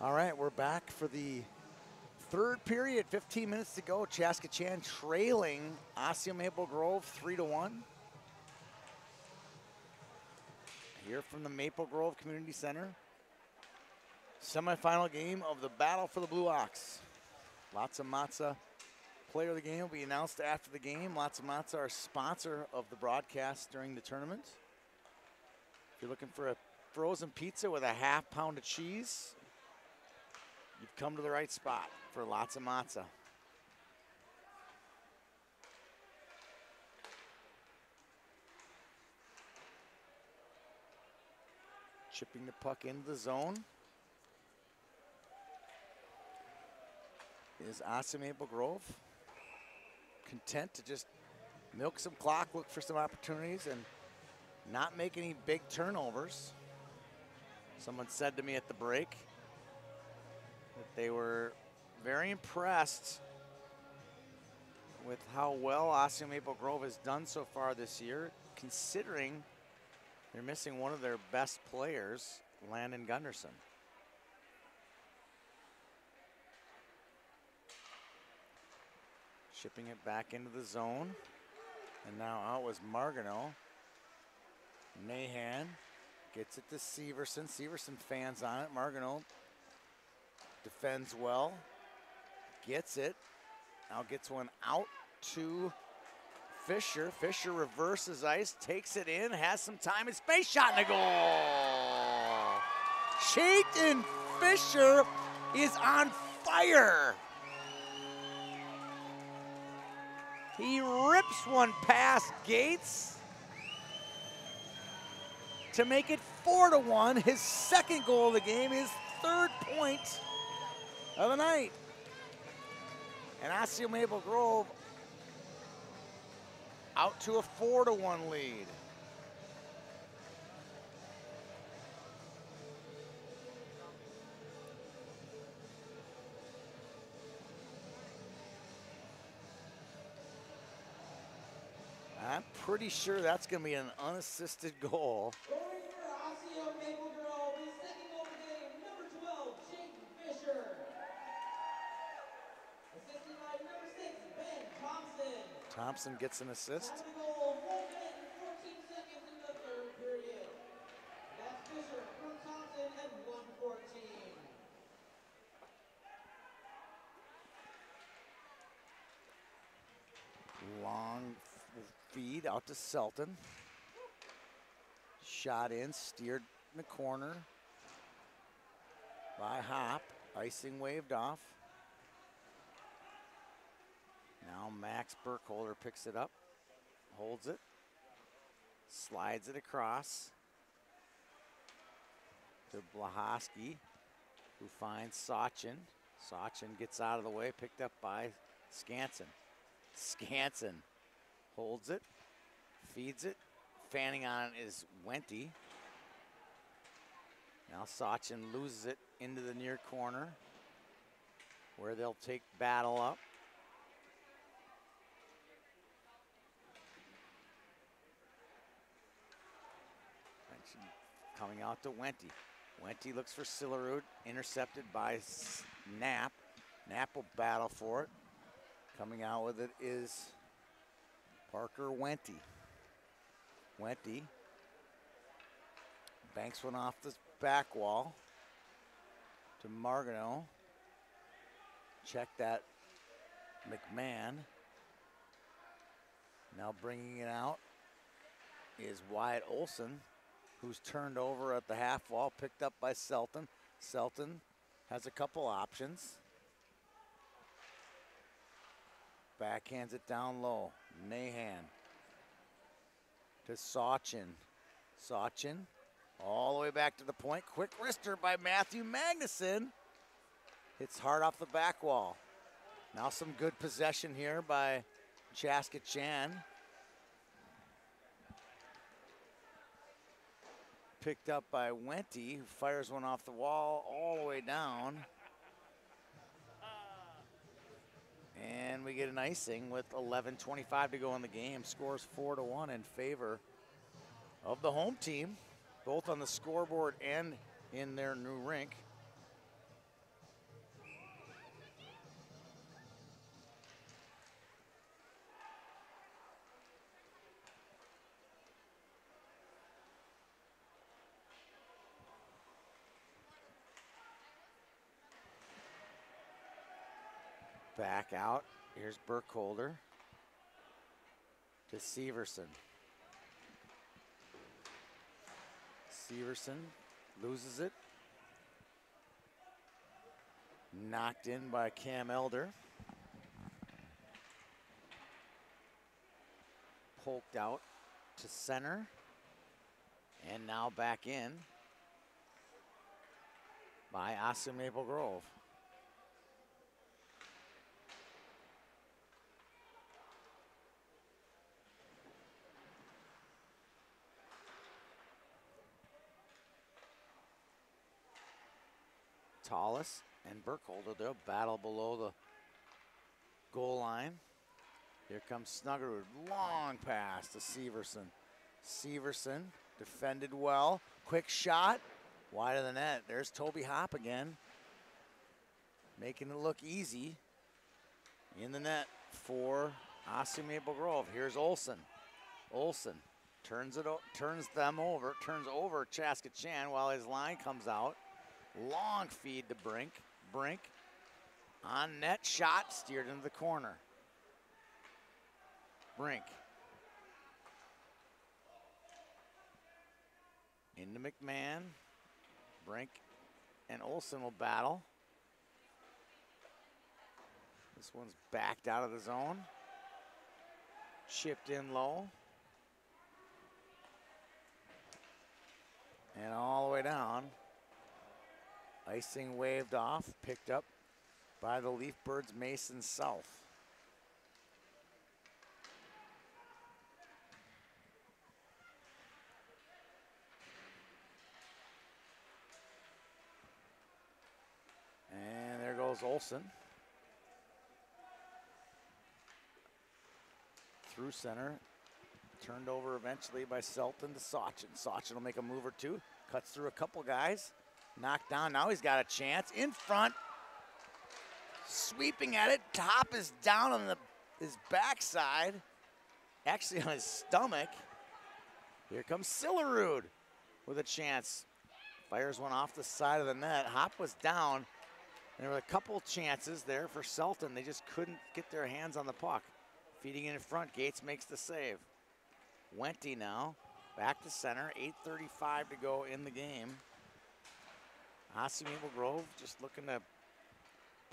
All right, we're back for the third period. 15 minutes to go. Chaska-Chan trailing Osseo-Maple Grove 3-1. Here from the Maple Grove Community Center. Semifinal game of the battle for the Blue Ox. Lots of Matza. Player of the game will be announced after the game. Lots of Matza, our sponsor of the broadcast during the tournament. If you're looking for a frozen pizza with a half pound of cheese, you've come to the right spot for Lots of Matza. Chipping the puck into the zone is Osseo-Maple Grove. Content to just milk some clock, look for some opportunities, and not make any big turnovers. Someone said to me at the break that they were very impressed with how well Osseo-Maple Grove has done so far this year, considering they're missing one of their best players, Landon Gunderson. Shipping it back into the zone. And now out was Margano. Nahan gets it to Severson. Severson fans on it. Margano defends well. Gets it. Now gets one out to Fisher. Fisher reverses ice, takes it in, has some time and space, shot in the goal. Chayton Fisher is on fire. He rips one past Gates to make it 4-1. His second goal of the game, his third point of the night. And Osseo-Maple Grove out to a 4-1 lead. I'm pretty sure that's going to be an unassisted goal. Scoring for Osseo-Maple Grove, his second goal of the game, number 12, Chayton Fisher. Assisted by number 6, Ben Thompson. Thompson gets an assist. After the goal, 1 minute and 14 seconds in the third period. That's Fisher from Thompson at 1:14. Long feed out to Selton. Shot in, steered in the corner by Hop. Icing waved off. Now Max Burkholder picks it up, holds it, slides it across to Blahoski, who finds Sachin. Sachin gets out of the way, picked up by Skansen. Skansen holds it, feeds it. Fanning on it is Wenty. Now Sachin loses it into the near corner, where they'll take battle up. Coming out to Wenty. Wenty looks for Sillerud, intercepted by Knapp. Knapp will battle for it. Coming out with it is Parker Wenty. Wenty banks one off the back wall to Margano. Check that, McMahon. Now bringing it out is Wyatt Olson, who's turned over at the half wall, picked up by Selton. Selton has a couple options. Backhands it down low. Nahan to Sachin. Sachin all the way back to the point. Quick wrister by Matthew Magnuson. Hits hard off the back wall. Now some good possession here by Chaska-Chan. Picked up by Wenty, who fires one off the wall all the way down. And we get an icing with 11:25 to go in the game. Scores 4-1 in favor of the home team, both on the scoreboard and in their new rink. Back out. Here's Burkholder to Severson. Severson loses it. Knocked in by Cam Elder. Poked out to center. And now back in by Osseo-Maple Grove. Tallis and Burkholder, they'll battle below the goal line. Here comes Snuggerud, long pass to Severson. Severson defended well, quick shot, wide of the net. There's Toby Hop again, making it look easy in the net for Osseo-Maple Grove. Here's Olson. Olson turns them over, turns over Chaska-Chan while his line comes out. Long feed to Brink. Brink on net shot, steered into the corner. Brink. Into McMahon. Brink and Olson will battle. This one's backed out of the zone. Chipped in low. And all the way down. Icing waved off, picked up by the Leaf Birds Mason South. And there goes Olson. Through center, turned over eventually by Selton to Sachin. Sachin will make a move or two, cuts through a couple guys. Knocked down, now he's got a chance. In front, sweeping at it. Top is down on his backside. Actually on his stomach. Here comes Sillerud with a chance. Fires one off the side of the net. Hop was down. There were a couple chances there for Selton. They just couldn't get their hands on the puck. Feeding in front, Gates makes the save. Wente now, back to center. 8:35 to go in the game. Osseo-Maple Grove just looking to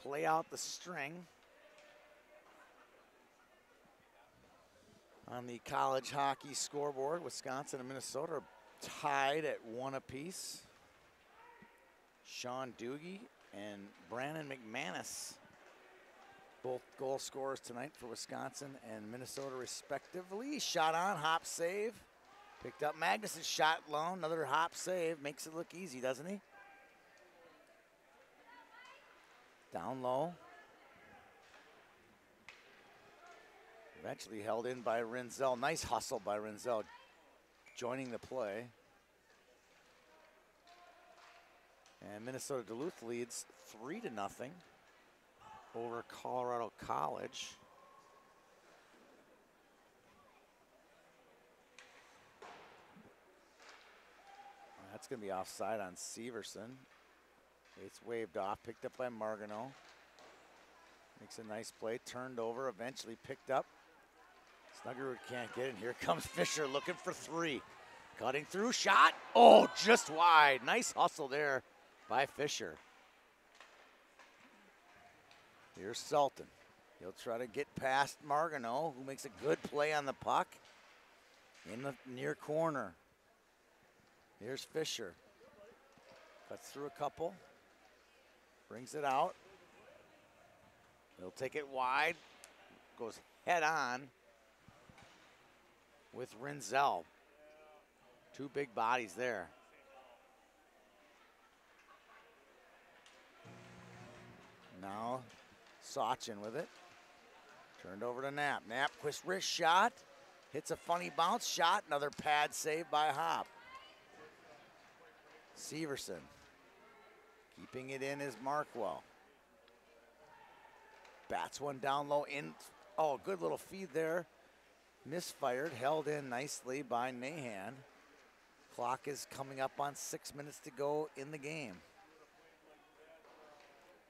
play out the string. On the college hockey scoreboard, Wisconsin and Minnesota are tied at 1 apiece. Sean Doogie and Brandon McManus, both goal scorers tonight for Wisconsin and Minnesota respectively. Shot on, Hop save. Picked up Magnus's shot lone, another Hop save. Makes it look easy, doesn't he? Down low. Eventually held in by Renzel. Nice hustle by Renzel, joining the play. And Minnesota Duluth leads 3-0 over Colorado College. That's going to be offside on Severson. It's waved off, picked up by Margano. Makes a nice play, turned over, eventually picked up. Snuggerud can't get it. Here comes Fisher looking for 3. Cutting through, shot. Oh, just wide. Nice hustle there by Fisher. Here's Selton. He'll try to get past Margano, who makes a good play on the puck in the near corner. Here's Fisher. Cuts through a couple. Brings it out. He'll take it wide. Goes head on with Renzel. 2 big bodies there. Now Sachin with it. Turned over to Knapp. Knapp, quick wrist shot. Hits a funny bounce shot. Another pad save by Hop. Severson. Keeping it in is Markwell. Bats one down low in. Oh, good little feed there. Misfired, held in nicely by Nahan. Clock is coming up on 6 minutes to go in the game.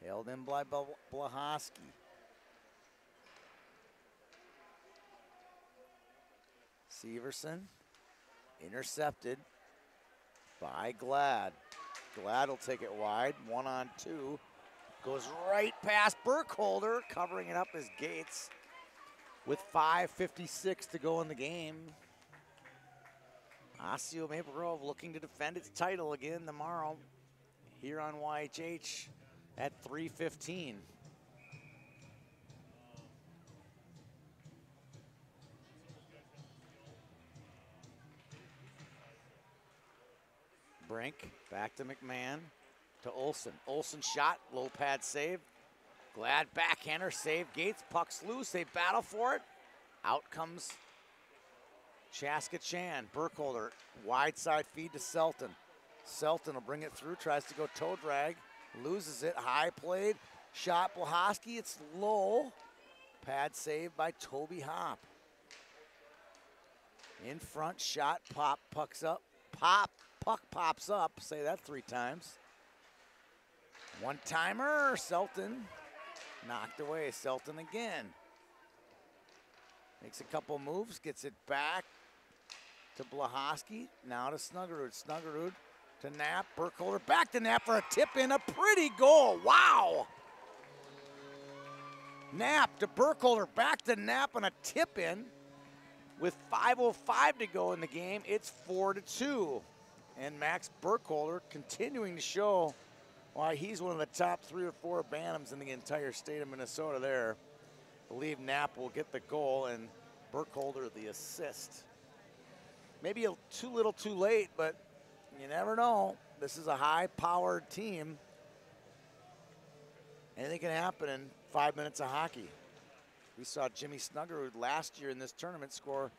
Held in by Blahoski. Severson intercepted by Glad. Glad will take it wide, 1-on-2. Goes right past Burkholder, covering it up as Gates with 5:56 to go in the game. Osseo-Maple Grove looking to defend its title again tomorrow here on YHH at 3:15. Brink, back to McMahon, to Olson. Olson shot, low pad save. Glad backhander, save. Gates, puck's loose, they battle for it. Out comes Chaska-Chan. Burkholder, wide side feed to Selton. Selton will bring it through, tries to go toe drag, loses it, high played. Shot Blahoski, it's low. Pad save by Toby Hop. In front, shot, pop, puck's up. Puck pops up, say that 3 times. One-timer, Selton. Knocked away, Selton again. Makes a couple moves, gets it back to Blahoski. Now to Snuggerud. Snuggerud to Knapp. Burkholder back to Knapp for a tip-in. A pretty goal, wow! Knapp to Burkholder, back to Knapp on a tip-in. With 5:05 to go in the game, it's 4-2. And Max Burkholder continuing to show why he's one of the top 3 or 4 Bantams in the entire state of Minnesota there. I believe Knapp will get the goal and Burkholder the assist. Maybe too little too late, but you never know. This is a high-powered team. Anything can happen in 5 minutes of hockey. We saw Jimmy Snuggerud last year in this tournament score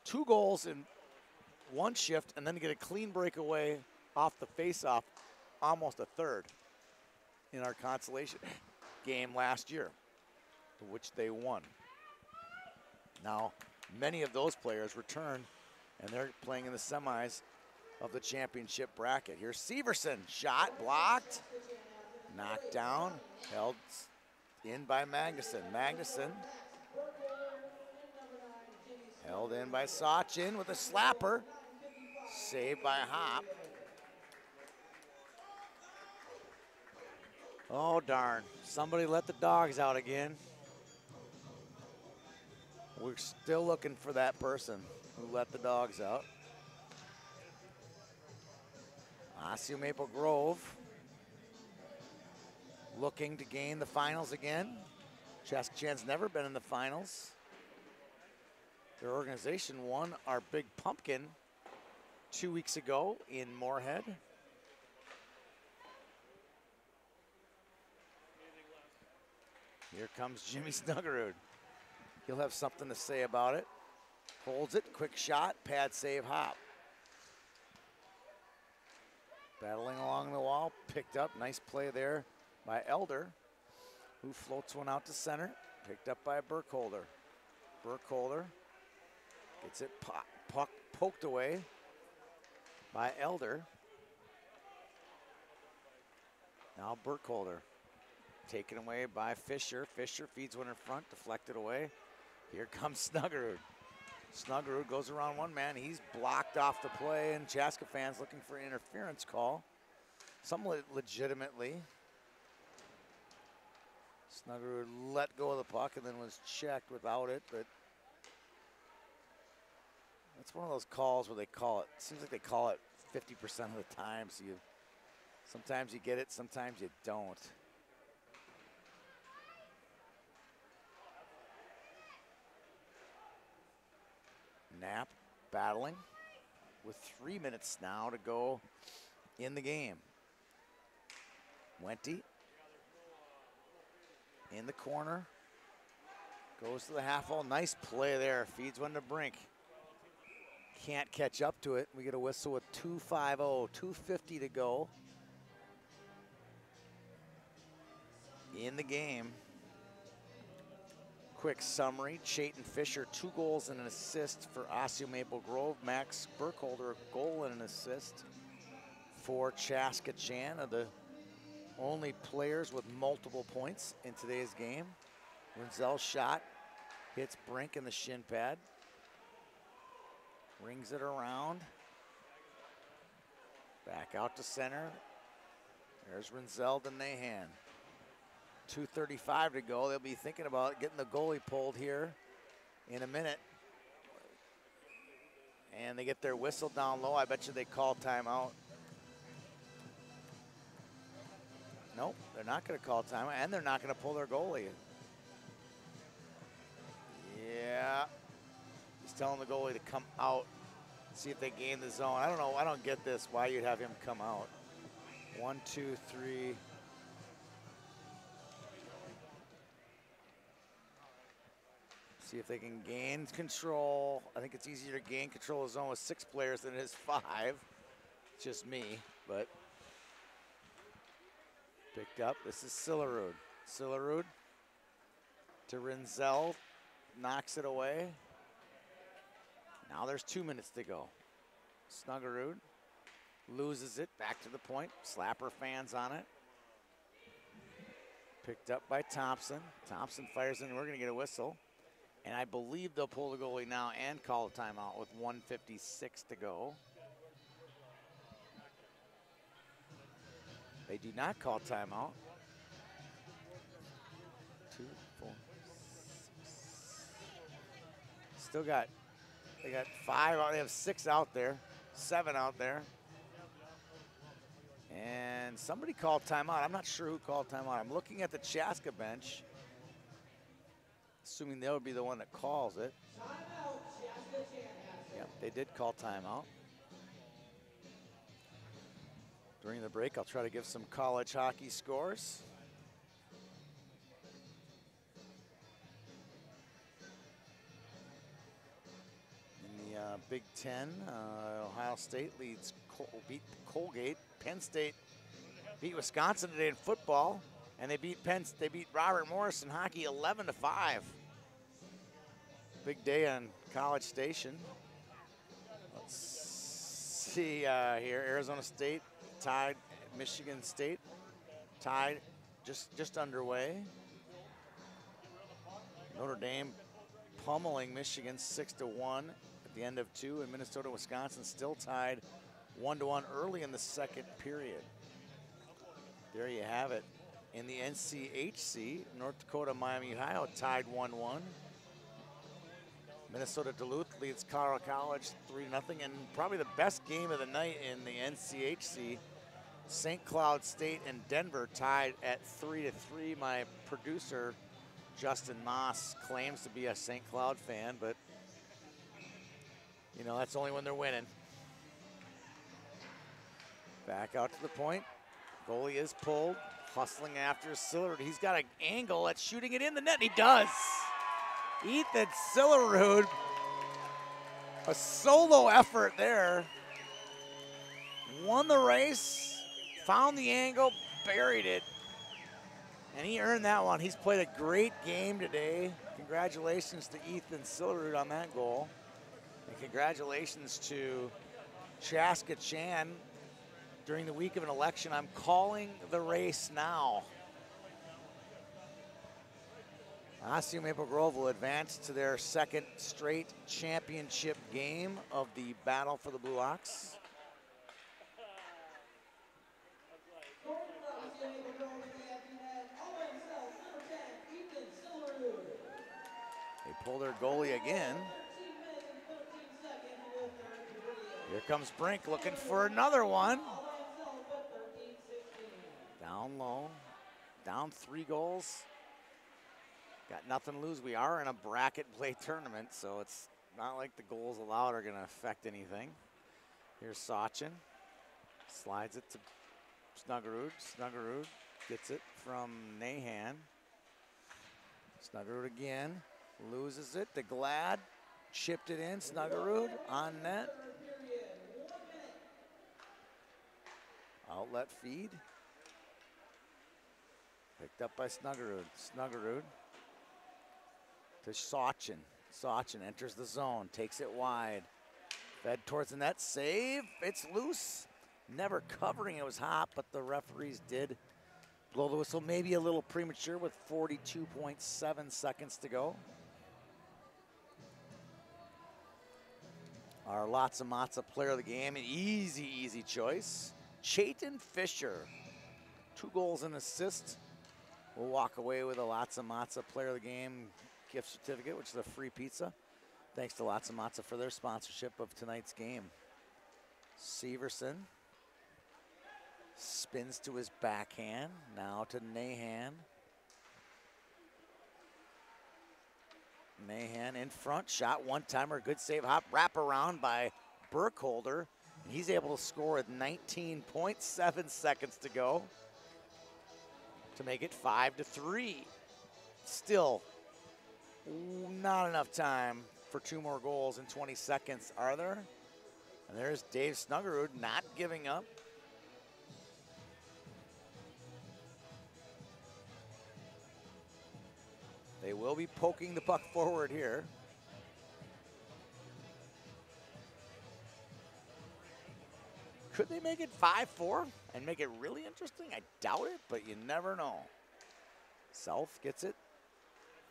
2 goals in 1 shift and then get a clean breakaway off the face-off, almost a third in our consolation game last year, which they won. Now, many of those players return, and they're playing in the semis of the championship bracket. Here's Severson, shot, blocked, knocked down, held in by Magnuson. Magnuson held in by Sachin with a slapper, saved by Hop. Oh darn, somebody let the dogs out again. We're still looking for that person who let the dogs out. Osseo-Maple Grove looking to gain the finals again. Chaska-Chan's never been in the finals. Their organization won our Big Pumpkin 2 weeks ago in Moorhead. Here comes Jimmy Snuggerud. He'll have something to say about it. Holds it, quick shot, pad save, Hop. Battling along the wall, picked up, nice play there by Elder, who floats one out to center, picked up by Burkholder. Burkholder gets it puck poked away by Elder. Now Burkholder taken away by Fisher. Fisher feeds one in front, deflected away. Here comes Snuggerud. Snuggerud goes around one man. He's blocked off the play, and Chaska fans looking for an interference call. Somewhat legitimately. Snuggerud let go of the puck and then was checked without it, but that's one of those calls where they call it. Seems like they call it 50% of the time, so sometimes you get it, sometimes you don't. Knapp battling with 3 minutes now to go in the game. Wente in the corner, goes to the half wall. Nice play there, feeds one to Brink. Can't catch up to it. We get a whistle with 2:50, 2:50 to go in the game. Quick summary, Chayton Fisher, 2 goals and an assist for Osseo-Maple Grove. Max Burkholder, a goal and an assist for Chaska-Chan, are the only players with multiple points in today's game. Renzel shot, Hits Brink in the shin pad. Rings it around. Back out to center. There's Renzelda and Nahan. 2:35 to go. They'll be thinking about getting the goalie pulled here in a minute. And they get their whistle down low. I bet you they call timeout. Nope, they're not going to call timeout, and they're not going to pull their goalie. Yeah. He's telling the goalie to come out, see if they gain the zone. I don't know. I don't get this, why you'd have him come out. 1, 2, 3. See if they can gain control. I think it's easier to gain control of the zone with 6 players than it is 5. It's just me, but picked up. This is Sillerud. Sillerud to Renzel, knocks it away. Now there's 2 minutes to go. Snuggerud loses it, back to the point. Slapper fans on it. Picked up by Thompson. Thompson fires in, we're gonna get a whistle. And I believe they'll pull the goalie now and call a timeout with 1:56 to go. They do not call timeout. 2, 4, 6. Still got, they got 5 out, they have 6 out there, 7 out there. And somebody called timeout. I'm not sure who called timeout. I'm looking at the Chaska bench, assuming they would be the one that calls it. Timeout, Chaska-Chanhassen. Yep, they did call timeout. During the break, I'll try to give some college hockey scores. In the Big Ten, Ohio State beat Colgate. Penn State beat Wisconsin today in football, and they beat Robert Morris in hockey 11-5. Big day on College Station. Let's see here, Arizona State tied Michigan State, tied just underway. Notre Dame pummeling Michigan 6-1 at the end of 2, and Minnesota, Wisconsin still tied 1-1 early in the second period. There you have it. In the NCHC, North Dakota, Miami, Ohio tied 1-1. Minnesota Duluth leads Colorado College 3-0, and probably the best game of the night in the NCHC, St. Cloud State and Denver tied at 3-3. My producer, Justin Moss, claims to be a St. Cloud fan, but you know, that's only when they're winning. Back out to the point. Goalie is pulled, hustling after Sillerud. He's got an angle at shooting it in the net, and he does. Ethan Sillerud, a solo effort there. Won the race, found the angle, buried it, and he earned that one. He's played a great game today. Congratulations to Ethan Sillerud on that goal. And congratulations to Chaska-Chan. During the week of an election, I'm calling the race now. Osseo-Maple Grove will advance to their second straight championship game of the Battle for the Blue Ox. Scoring for Osseo-Maple Grove in the empty net, Owen Self, number 10, Ethan Sillerud. They pull their goalie again. 13 minutes and 13 seconds with 9 Here comes Brink looking for another one. Owen Self with 13-16. Down low, down 3 goals. Got nothing to lose. We are in a bracket play tournament, so it's not like the goals allowed are going to affect anything. Here's Sachin. Slides it to Snuggerud. Snuggerud gets it from Nahan. Snuggerud again. Loses it to Glad. Chipped it in. Snuggerud on net. Outlet feed. Picked up by Snuggerud. Snuggerud to Sachin. Sachin enters the zone, takes it wide. Fed towards the net, save, it's loose. Never covering, it was hot, but the referees did blow the whistle, maybe a little premature with 42.7 seconds to go. Our Lots of Matza player of the game, an easy choice. Chayton Fisher, 2 goals and assist. We'll walk away with a Lots of Matza player of the game gift certificate, which is a free pizza. Thanks to Lots of Matza for their sponsorship of tonight's game. Severson spins to his backhand, now to Nahan. Nahan in front, shot one-timer, good save, hop, wrap around by Burkholder. And he's able to score with 19.7 seconds to go to make it 5-3. Still not enough time for 2 more goals in 20 seconds, are there? And there's Dave Snuggerud not giving up. They will be poking the puck forward here. Could they make it 5-4 and make it really interesting? I doubt it, but you never know. Self gets it.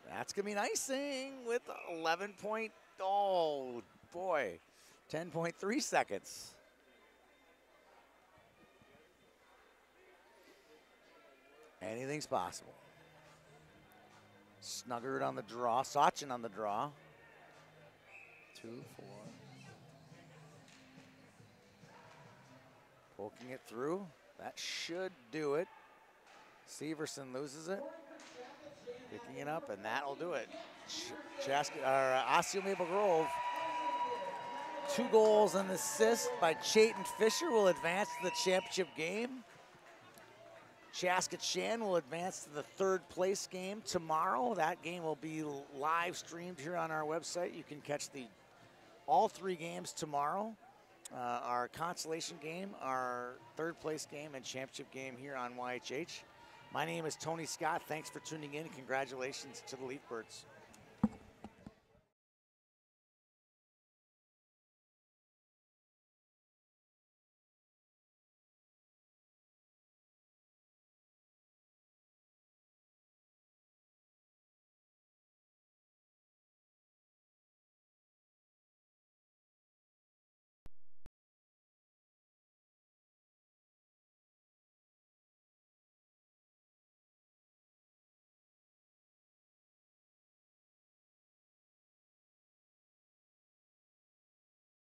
That's gonna be an icing with 11 point, oh boy, 10.3 seconds. Anything's possible. Snuggered on the draw, Sachin on the draw. 2-4. Poking it through, that should do it. Severson loses it. Picking it up, and that'll do it. Osseo-Maple Grove, 2 goals and assist by Chayton Fisher will advance to the championship game. Chaska-Chanhassen will advance to the 3rd place game tomorrow. That game will be live streamed here on our website. You can catch all 3 games tomorrow. Our consolation game, our 3rd place game, and championship game here on YHH. My name is Tony Scott. Thanks for tuning in, and congratulations to the Leaf Birds.